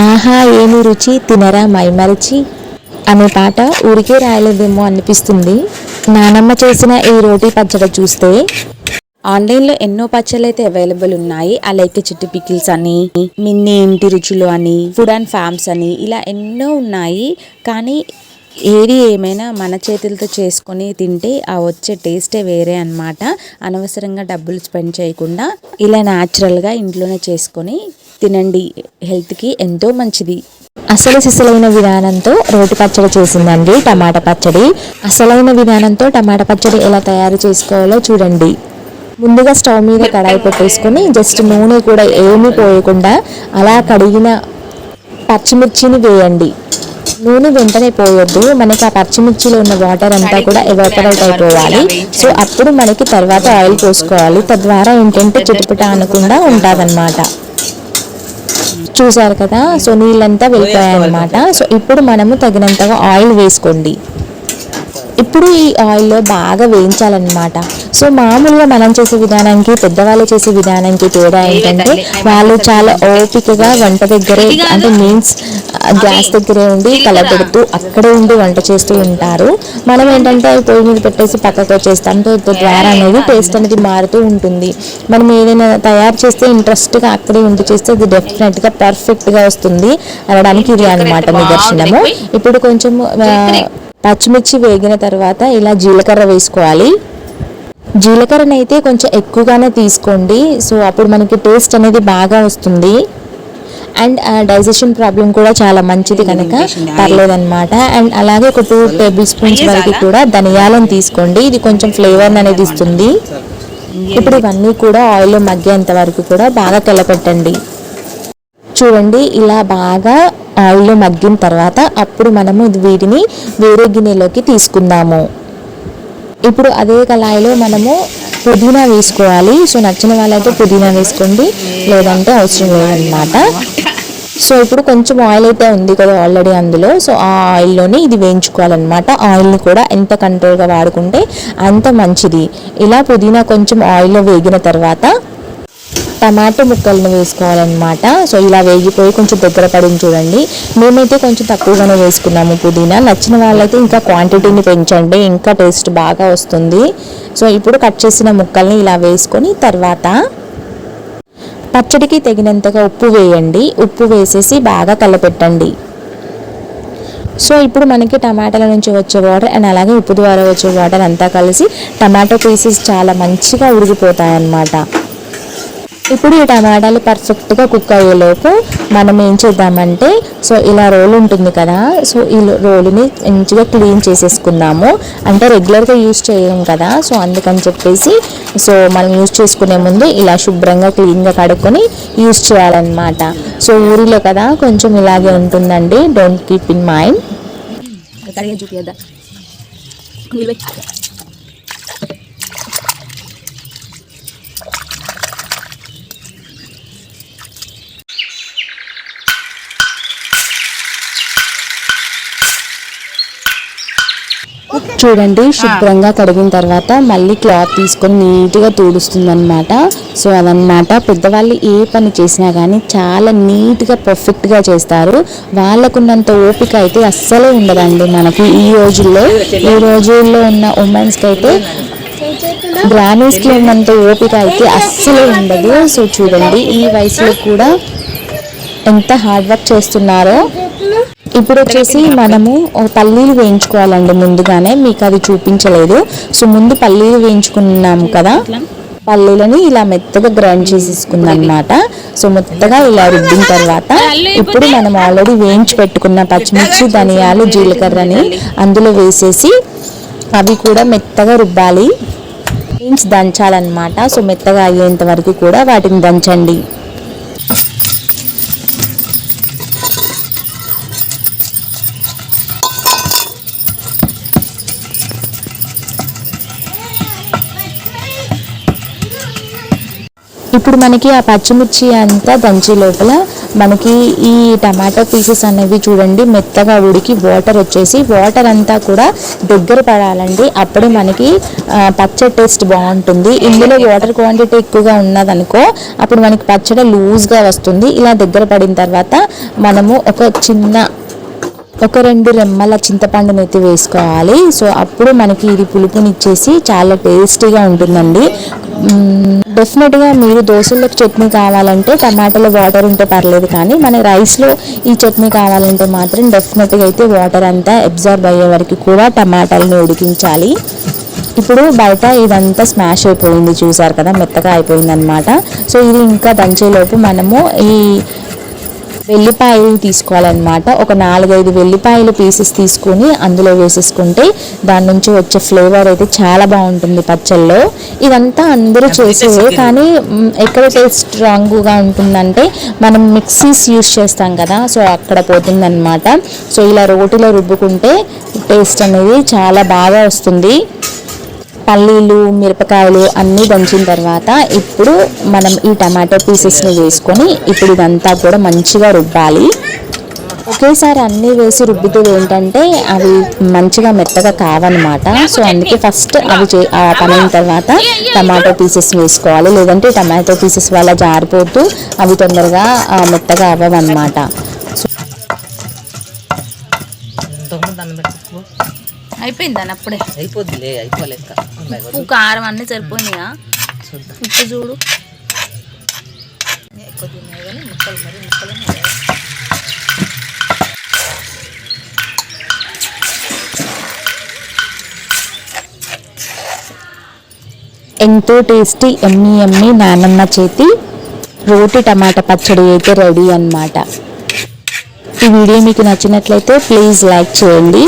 ఆహా ఏమి రుచి తినరా మైమరిచి అనే పాట ఊరికే రాయలేదేమో అనిపిస్తుంది. నానమ్మ చేసిన ఈ రోటీ పచ్చడి చూస్తే ఆన్లైన్లో ఎన్నో పచ్చళ్ళు అయితే అవైలబుల్ ఉన్నాయి. అలైకి చిట్టి పికిల్స్ అని, మిన్నీ ఇంటి రుచులు అని, ఫుడ్ అండ్ ఫార్మ్స్ అని, ఇలా ఎన్నో ఉన్నాయి. కానీ ఏది ఏమైనా మన చేతులతో చేసుకొని తింటే ఆ వచ్చే టేస్టే వేరే అన్నమాట. అనవసరంగా డబ్బులు స్పెండ్ చేయకుండా ఇలా న్యాచురల్గా ఇంట్లోనే చేసుకొని తినండి, హెల్త్కి ఎంతో మంచిది. అసలు సిసలైన విధానంతో రోటి పచ్చడి చేసిందండి టమాటా పచ్చడి. అసలైన విధానంతో టమాటా పచ్చడి ఎలా తయారు చేసుకోవాలో చూడండి. ముందుగా స్టవ్ మీద కడాయి పెట్టేసుకొని జస్ట్ నూనె కూడా ఏమీ పోయకుండా అలా కడిగిన పచ్చిమిర్చిని వేయండి. నూనె వెంటనే పోయొద్దు, మనకి ఆ పచ్చిమిర్చిలో ఉన్న వాటర్ అంతా కూడా ఎవాపరేట్ అయిపోవాలి. సో అప్పుడు మనకి తర్వాత ఆయిల్ పోసుకోవాలి. తద్వారా ఏంటంటే చిటపట అనకుండా ఉంటుందన్నమాట. చూసారు కదా, సో నీళ్ళంతా వెళ్ళిపోయాయన్నమాట. సో ఇప్పుడు మనము తగినంతగా ఆయిల్ వేసుకోండి. ఇప్పుడు ఈ ఆయిల్లో బాగా వేయించాలన్నమాట. సో మామూలుగా మనం చేసే విధానానికి పెద్దవాళ్ళు చేసే విధానానికి తేడా ఏంటంటే వాళ్ళు చాలా ఓపికగా వంట దగ్గరే, అంటే మీన్స్ గ్యాస్ దగ్గరే ఉండి కలపెడుతూ అక్కడే ఉండి వంట చేస్తూ ఉంటారు. మనం ఏంటంటే పొయ్యి మీద పెట్టేసి పక్కకు వచ్చేస్తాం. ద్వారా అనేది టేస్ట్ అనేది మారుతూ ఉంటుంది. మనం ఏదైనా తయారు చేస్తే ఇంట్రెస్ట్గా అక్కడే ఉండి చేస్తే అది డెఫినెట్గా పర్ఫెక్ట్గా వస్తుంది అనడానికి ఇది అనమాట నిదర్శనము. ఇప్పుడు కొంచెం పచ్చిమిర్చి వేగిన తర్వాత ఇలా జీలకర్ర వేసుకోవాలి. జీలకర్రని అయితే కొంచెం ఎక్కువగానే తీసుకోండి. సో అప్పుడు మనకి టేస్ట్ అనేది బాగా వస్తుంది. అండ్ డైజెషన్ ప్రాబ్లం కూడా చాలా మంచిది కనుక పర్లేదన్నమాట. అండ్ అలాగే ఒక 2 టేబుల్ స్పూన్స్ వరకు కూడా ధనియాలను తీసుకోండి. ఇది కొంచెం ఫ్లేవర్ అనేది ఇస్తుంది. ఇప్పుడు ఇవన్నీ కూడా ఆయిల్లో మగ్గేంత వరకు కూడా బాగా కలపెట్టండి. చూడండి, ఇలా బాగా ఆయిల్లో మగ్గిన తర్వాత అప్పుడు మనము వీటిని వేరే గిన్నెలోకి తీసుకుందాము. ఇప్పుడు అదే కళాయిలో మనము పుదీనా వేసుకోవాలి. సో నచ్చిన వాళ్ళైతే పుదీనా వేసుకోండి, లేదంటే అవసరం లేదన్నమాట. సో ఇప్పుడు కొంచెం ఆయిల్ అయితే ఉంది కదా ఆల్రెడీ అందులో, సో ఆ ఆయిల్లోని ఇది వేయించుకోవాలన్నమాట. ఆయిల్ని కూడా ఎంత కంట్రోల్గా వాడుకుంటే అంత మంచిది. ఇలా పుదీనా కొంచెం ఆయిల్లో వేగిన తర్వాత టమాటో ముక్కలను వేసుకోవాలన్నమాట. సో ఇలా వేగిపోయి కొంచెం దగ్గర పడింది చూడండి. మేమైతే కొంచెం తక్కువగానే వేసుకున్నాము పుదీనా. నచ్చిన వాళ్ళైతే ఇంకా క్వాంటిటీని పెంచండి, ఇంకా టేస్ట్ బాగా వస్తుంది. సో ఇప్పుడు కట్ చేసిన ముక్కల్ని ఇలా వేసుకొని తర్వాత పచ్చడికి తగినంతగా ఉప్పు వేయండి. ఉప్పు వేసేసి బాగా కలపెట్టండి. సో ఇప్పుడు మనకి టమాటాల నుంచి వచ్చే వాటర్ అండ్ అలాగే ఉప్పు ద్వారా వచ్చే వాటర్ అంతా కలిసి టమాటో పీసెస్ చాలా మంచిగా ఉడికిపోతాయి అన్నమాట. ఇప్పుడు ఈ టమాటాలు పర్ఫెక్ట్గా కుక్ అయ్యేలోపు మనం ఏం చేద్దామంటే, సో ఇలా రోల్ ఉంటుంది కదా, సో ఈ రోలుని మంచిగా క్లీన్ చేసేసుకుందాము. అంటే రెగ్యులర్గా యూజ్ చేయం కదా, సో అందుకని చెప్పేసి సో మనం యూజ్ చేసుకునే ముందు ఇలా శుభ్రంగా క్లీన్గా కడుక్కొని యూజ్ చేయాలన్నమాట. సో ఊరిలో కదా కొంచెం ఇలాగే ఉంటుందండి, డోంట్ కీప్ ఇన్ మైండ్. చూడండి, శుభ్రంగా కడిగిన తర్వాత మళ్ళీ క్లాత్ తీసుకొని నీట్గా తుడుస్తుంది అనమాట. సో అదనమాట, పెద్దవాళ్ళు ఏ పని చేసినా కానీ చాలా నీట్గా పర్ఫెక్ట్గా చేస్తారు. వాళ్ళకున్నంత ఓపిక అయితే అస్సలే ఉండదండి మనకి. ఈ రోజుల్లో ఉన్న ఉమెన్స్కి అయితే గ్రామీణ్స్కి ఉన్నంత ఓపిక అయితే అస్సలే ఉండదు. సో చూడండి, ఈ వయసులో కూడా ఎంత హార్డ్ వర్క్ చేస్తున్నారో. ఇప్పుడు వచ్చేసి మనము పల్లీలు వేయించుకోవాలండి ముందుగానే, మీకు అది చూపించలేదు. సో ముందు పల్లీలు వేయించుకున్నాము కదా, పల్లీలని ఇలా మెత్తగా గ్రైండ్ చేసేసుకుందాం అన్నమాట. సో మెత్తగా ఇలా రుబ్బిన తర్వాత ఇప్పుడు మనం ఆల్రెడీ వేయించి పెట్టుకున్న పచ్చిమిర్చి, ధనియాలు, జీలకర్రని అందులో వేసేసి అవి కూడా మెత్తగా రుబ్బాలి, మీన్స్ దంచాలన్నమాట. సో మెత్తగా అయ్యేంత వరకు కూడా వాటిని దంచండి. ఇప్పుడు మనకి ఆ పచ్చిమిర్చి అంతా దంచి లోపల మనకి ఈ టమాటో పీసెస్ అనేవి చూడండి మెత్తగా ఉడికి వాటర్ వచ్చేసి వాటర్ అంతా కూడా దగ్గర పడాలండి. అప్పుడే మనకి పచ్చడి టేస్ట్ బాగుంటుంది. ఇందులో వాటర్ క్వాంటిటీ ఎక్కువగా ఉన్నదనుకో అప్పుడు మనకి పచ్చడి లూజ్గా వస్తుంది. ఇలా దగ్గర పడిన తర్వాత మనము ఒక 2 రెమ్మల చింతపండుని అయితే వేసుకోవాలి. సో అప్పుడు మనకి ఇది పులుపునిచ్చేసి చాలా టేస్టీగా ఉంటుందండి. డెఫినెట్గా మీరు దోశలకు చట్నీ కావాలంటే టమాటాలో వాటర్ ఉంటే పర్లేదు, కానీ మన రైస్లో ఈ చట్నీ కావాలంటే మాత్రం డెఫినెట్గా అయితే వాటర్ అంతా అబ్జర్వ్ అయ్యే వరకు కూడా టమాటాలని ఉడికించాలి. ఇప్పుడు బయట ఇదంతా స్మాష్ అయిపోయింది, చూసారు కదా, మెత్తగా అయిపోయింది అనమాట. సో ఇది ఇంకా దంచేలోపు మనము ఈ వెల్లిపాయలు తీసుకోవాలన్నమాట. ఒక 4-5 వెల్లిపాయలు పీసెస్ తీసుకొని అందులో వేసేసుకుంటే దాని నుంచి వచ్చే ఫ్లేవర్ అయితే చాలా బాగుంటుంది పచ్చళ్ళలో. ఇదంతా అందరూ చేసేవే, కానీ ఎక్కడ టేస్ట్ స్ట్రాంగ్గా ఉంటుందంటే మనం మిక్సీస్ యూస్ చేస్తాం కదా, సో అక్కడ పోతుందన్నమాట. సో ఇలా రోటిలో రుబ్బుకుంటే టేస్ట్ అనేది చాలా బాగా వస్తుంది. పల్లీలు, మిరపకాయలు అన్నీ దంచిన తర్వాత ఇప్పుడు మనం ఈ టమాటో పీసెస్ని వేసుకొని ఇప్పుడు ఇదంతా కూడా మంచిగా రుబ్బాలి. ఒకేసారి అన్నీ వేసి రుబ్బితే ఏంటంటే అవి మంచిగా మెత్తగా కావన్నమాట. సో అందుకే ఫస్ట్ అవి పనిన తర్వాత టమాటో పీసెస్ వేసుకోవాలి, లేదంటే టమాటో పీసెస్ వల్ల జారిపోతూ అవి తొందరగా మెత్తగా అవ్వవన్నమాట. అయిపోయిందని అప్పుడే అయిపోద్దిలే, అయిపోలేక ఉప్పు కారం అన్నీ సరిపోయినాయా ఉప్పు చూడు. ఎంతో టేస్టీ ఎమ్మి నానమ్మ చేతి రోటి టమాటా పచ్చడి అయితే రెడీ అన్నమాట. ఈ వీడియో మీకు నచ్చినట్లయితే ప్లీజ్ లైక్ చేయండి.